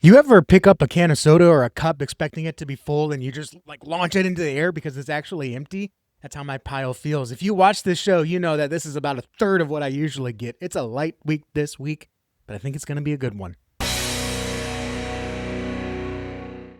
You ever pick up a can of soda or a cup expecting it to be full and you just like launch it into the air because it's actually empty? That's how my pile feels. If you watch this show, you know that this is about a third of what I usually get. It's a light week this week, but I think it's going to be a good one.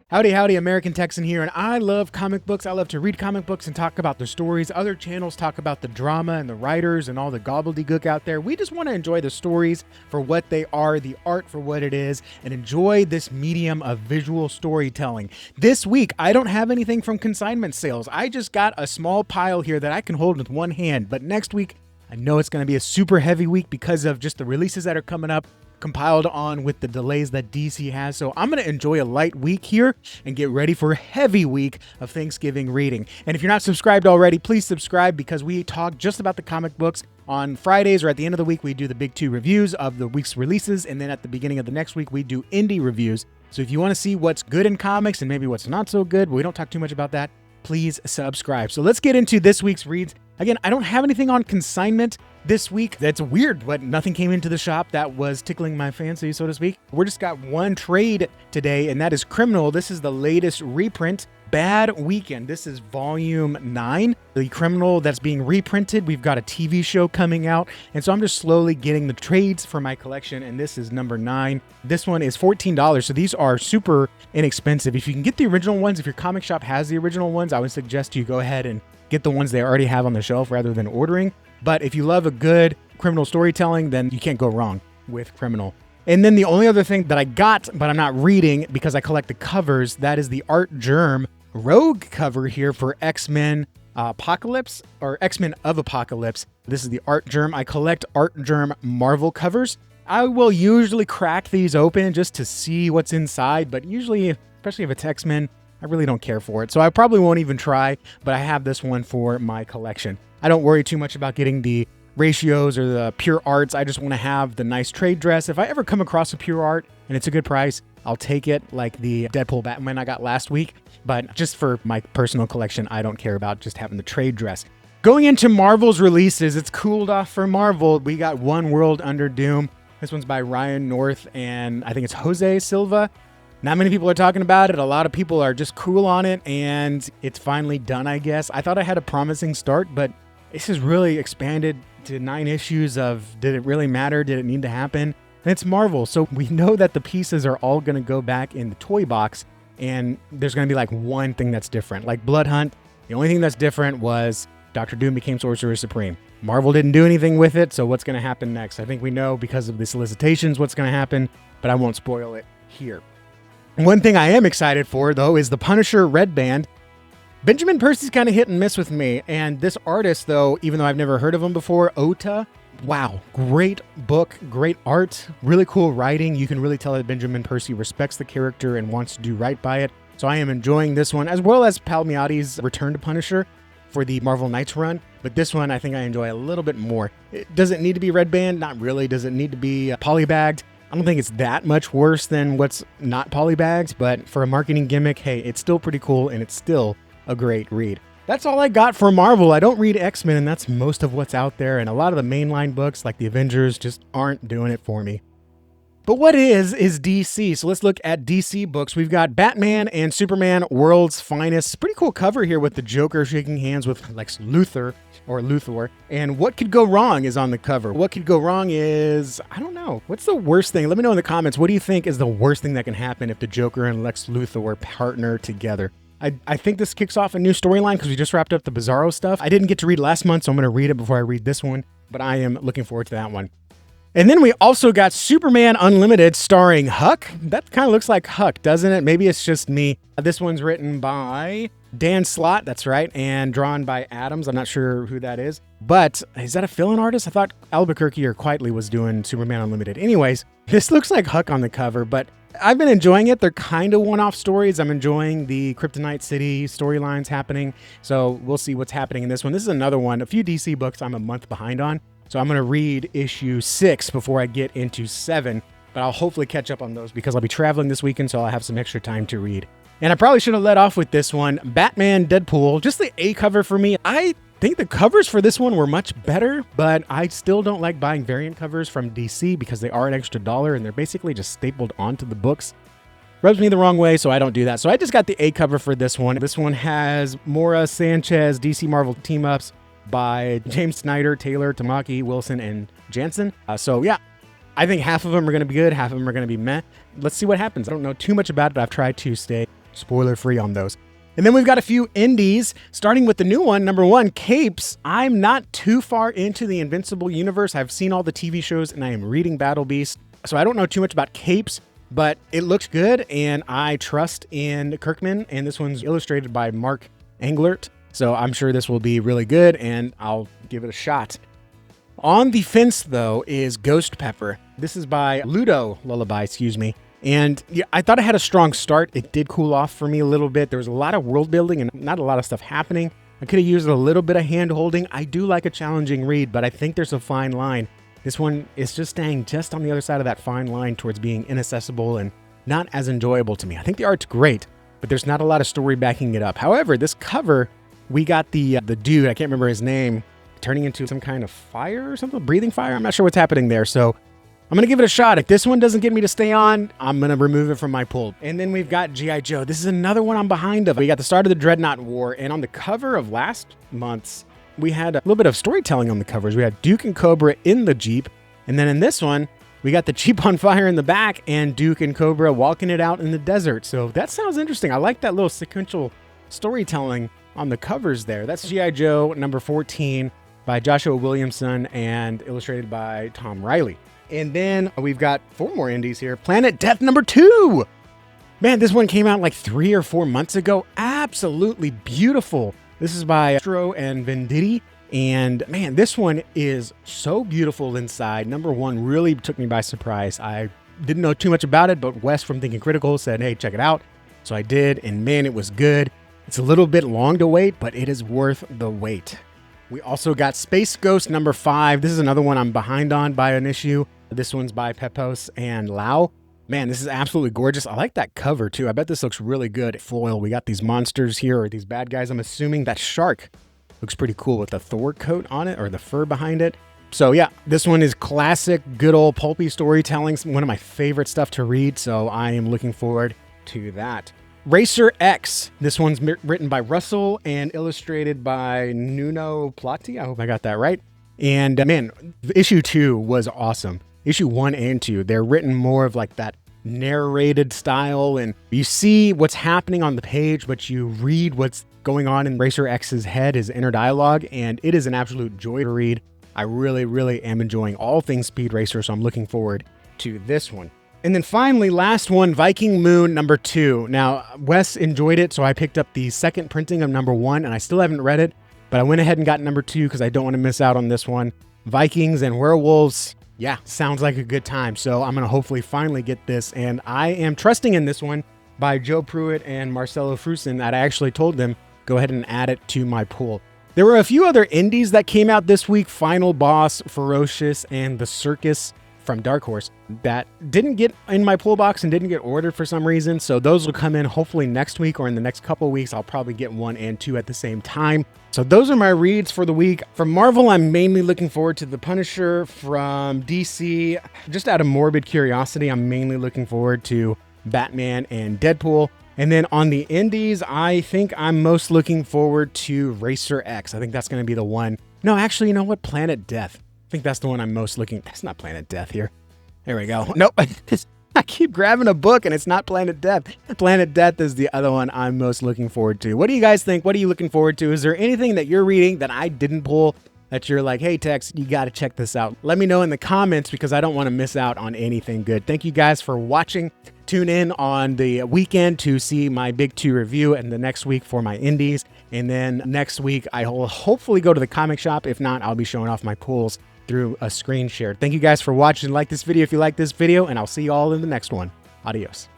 Howdy, howdy, American Texan here, and I love comic books. I love to read comic books and talk about the stories. Other channels talk about the drama and the writers and all the gobbledygook out there. We just want to enjoy the stories for what they are, the art for what it is, and enjoy this medium of visual storytelling. This week, I don't have anything from consignment sales. I just got a small pile here that I can hold with one hand, but next week, I know it's going to be a super heavy week because of just the releases that are coming up, compiled on with the delays that DC has. So I'm going to enjoy a light week here and get ready for a heavy week of Thanksgiving reading. And if you're not subscribed already, please subscribe because we talk just about the comic books. On Fridays or at the end of the week, we do the big two reviews of the week's releases. And then at the beginning of the next week, we do indie reviews. So if you want to see what's good in comics and maybe what's not so good, but we don't talk too much about that, please subscribe. So let's get into this week's reads. Again, I don't have anything on consignment this week. That's weird, but nothing came into the shop that was tickling my fancy, so to speak. We're just got one trade today, and that is Criminal. This is the latest reprint, Bad Weekend. This is volume 9, the Criminal that's being reprinted. We've got a TV show coming out, and so I'm just slowly getting the trades for my collection, and this is number 9. This one is $14, so these are super inexpensive. If you can get the original ones, if your comic shop has the original ones, I would suggest you go ahead and get the ones they already have on the shelf rather than ordering. But if you love a good criminal storytelling, then you can't go wrong with Criminal. And then the only other thing that I got, but I'm not reading because I collect the covers, that is the Art Germ Rogue cover here for X-Men Apocalypse, or X-Men of Apocalypse. This is the Art Germ. I collect Art Germ Marvel covers. I will usually crack these open just to see what's inside, but usually, especially if it's X-Men, I really don't care for it. So I probably won't even try, but I have this one for my collection. I don't worry too much about getting the ratios or the pure arts. I just want to have the nice trade dress. If I ever come across a pure art and it's a good price, I'll take it, like the Deadpool Batman I got last week. But just for my personal collection, I don't care about just having the trade dress. Going into Marvel's releases, it's cooled off for Marvel. We got One World Under Doom. This one's by Ryan North and I think it's Jose Silva. Not many people are talking about it. A lot of people are just cool on it, and it's finally done, I guess. I thought I had a promising start, but this has really expanded to 9 issues of, did it really matter? Did it need to happen? And it's Marvel, so we know that the pieces are all going to go back in the toy box, and there's going to be like one thing that's different. Like Blood Hunt, the only thing that's different was Dr. Doom became Sorcerer Supreme. Marvel didn't do anything with it, so what's going to happen next? I think we know because of the solicitations what's going to happen, but I won't spoil it here. One thing I am excited for, though, is the Punisher Red Band. Benjamin Percy's kind of hit and miss with me, and this artist, though, even though I've never heard of him before, Ota, wow, great book, great art, really cool writing. You can really tell that Benjamin Percy respects the character and wants to do right by it. So I am enjoying this one, as well as Palmiotti's Return to Punisher for the Marvel Knights run. But this one, I think I enjoy a little bit more. Does it need to be Red Band? Not really. Does it need to be polybagged? I don't think it's that much worse than what's not polybags, but for a marketing gimmick, hey, it's still pretty cool and it's still a great read. That's all I got for Marvel. I don't read X-Men, and that's most of what's out there, and a lot of the mainline books like the Avengers just aren't doing it for me. But what is DC? So let's look at DC books. We've got Batman and Superman, World's Finest. Pretty cool cover here with the Joker shaking hands with Lex Luthor, or Luthor. And what could go wrong is on the cover. What could go wrong is, I don't know. What's the worst thing? Let me know in the comments. What do you think is the worst thing that can happen if the Joker and Lex Luthor partner together? I think this kicks off a new storyline because we just wrapped up the Bizarro stuff. I didn't get to read last month, so I'm going to read it before I read this one. But I am looking forward to that one. And then we also got Superman Unlimited starring Huck. That kind of looks like Huck, doesn't it? Maybe it's just me. This one's written by Dan Slott, that's right, and drawn by Adams. I'm not sure who that is. But is that a fill-in artist? I thought Albuquerque or Quietly was doing Superman Unlimited. Anyways, this looks like Huck on the cover, but I've been enjoying it. They're kind of one-off stories. I'm enjoying the Kryptonite City storylines happening. So we'll see what's happening in this one. This is another one. A few DC books I'm a month behind on. So I'm going to read issue 6 before I get into 7, but I'll hopefully catch up on those because I'll be traveling this weekend, so I'll have some extra time to read. And I probably should have let off with this one, Batman Deadpool, just the A cover for me. I think the covers for this one were much better, but I still don't like buying variant covers from DC because they are an extra $1 and they're basically just stapled onto the books. rubs me the wrong way, so I don't do that. So I just got the A cover for this one. This one has Mora Sanchez DC Marvel team-ups by James Snyder, Taylor, Tamaki, Wilson, and Jansen. So yeah, I think half of them are going to be good, half of them are going to be meh. Let's see what happens. I don't know too much about it. I've tried to stay spoiler-free on those. And then we've got a few indies, starting with the new one, number 1, Capes. I'm not too far into the Invincible universe. I've seen all the TV shows, and I am reading Battle Beast, so I don't know too much about Capes, but it looks good, and I trust in Kirkman, and this one's illustrated by Mark Englert, so I'm sure this will be really good, and I'll give it a shot. On the fence, though, is Ghost Pepper. This is by Ludo Lullaby, And yeah, I thought it had a strong start. It did cool off for me a little bit. There was a lot of world building and not a lot of stuff happening. I could have used a little bit of hand holding. I do like a challenging read, but I think there's a fine line. This one is just staying just on the other side of that fine line towards being inaccessible and not as enjoyable to me. I think the art's great, but there's not a lot of story backing it up. However, this cover, we got the dude, I can't remember his name, turning into some kind of fire or something, breathing fire. I'm not sure what's happening there. So I'm going to give it a shot. If this one doesn't get me to stay on, I'm going to remove it from my pool. And then we've got G.I. Joe. This is another one I'm behind of. We got the start of the Dreadnought War. And on the cover of last month's, we had a little bit of storytelling on the covers. We had Duke and Cobra in the Jeep. And then in this one, we got the Jeep on fire in the back and Duke and Cobra walking it out in the desert. So that sounds interesting. I like that little sequential storytelling on the covers there. That's G.I. Joe number 14 by Joshua Williamson and illustrated by Tom Riley. And then we've got 4 more indies here. Planet Death number 2. Man, this one came out like 3 or 4 months ago. Absolutely beautiful. This is by Astro and Venditti. And man, this one is so beautiful inside. Number 1 really took me by surprise. I didn't know too much about it, but Wes from Thinking Critical said, hey, check it out. So I did, and man, it was good. It's a little bit long to wait, but it is worth the wait. We also got Space Ghost number 5. This is another one I'm behind on by an issue. This one's by Pepos and Lau. Man, this is absolutely gorgeous. I like that cover too. I bet this looks really good. Foil, we got these monsters here, or these bad guys. I'm assuming that shark looks pretty cool with the Thor coat on it, or the fur behind it. So yeah, this one is classic, good old pulpy storytelling. One of my favorite stuff to read, so I am looking forward to that. Racer X. This one's written by Russell and illustrated by Nuno Platti. I hope I got that right. And man, issue 2 was awesome. Issue 1 and 2, they're written more of like that narrated style, and you see what's happening on the page, but you read what's going on in Racer X's head, his inner dialogue, and it is an absolute joy to read. I really, really am enjoying all things Speed Racer, so I'm looking forward to this one. And then finally, last one, Viking Moon number 2. Now, Wes enjoyed it, so I picked up the second printing of number 1, and I still haven't read it, but I went ahead and got number 2 because I don't want to miss out on this one. Vikings and werewolves. Yeah, sounds like a good time. So I'm going to hopefully finally get this. And I am trusting in this one by Joe Pruitt and Marcelo Frusin that I actually told them, go ahead and add it to my pool. There were a few other indies that came out this week. Final Boss, Ferocious, and The Circus from Dark Horse that didn't get in my pool box and didn't get ordered for some reason. So those will come in hopefully next week or in the next couple of weeks. I'll probably get 1 and 2 at the same time. So those are my reads for the week. From Marvel, I'm mainly looking forward to The Punisher. From DC, just out of morbid curiosity, I'm mainly looking forward to Batman and Deadpool. And then on the indies, I think I'm most looking forward to Racer X. I think that's going to be the one. No, actually, you know what? Planet Death. I think that's the one I'm most looking. That's not Planet Death here. There we go. Nope. I keep grabbing a book and it's not Planet Death. Planet Death is the other one I'm most looking forward to. What do you guys think? What are you looking forward to? Is there anything that you're reading that I didn't pull that you're like, hey, Tex, you got to check this out? Let me know in the comments because I don't want to miss out on anything good. Thank you guys for watching. Tune in on the weekend to see my Big 2 review and the next week for my indies. And then next week, I will hopefully go to the comic shop. If not, I'll be showing off my pulls through a screen share. Thank you guys for watching. Like this video if you like this video, and I'll see you all in the next one. Adios.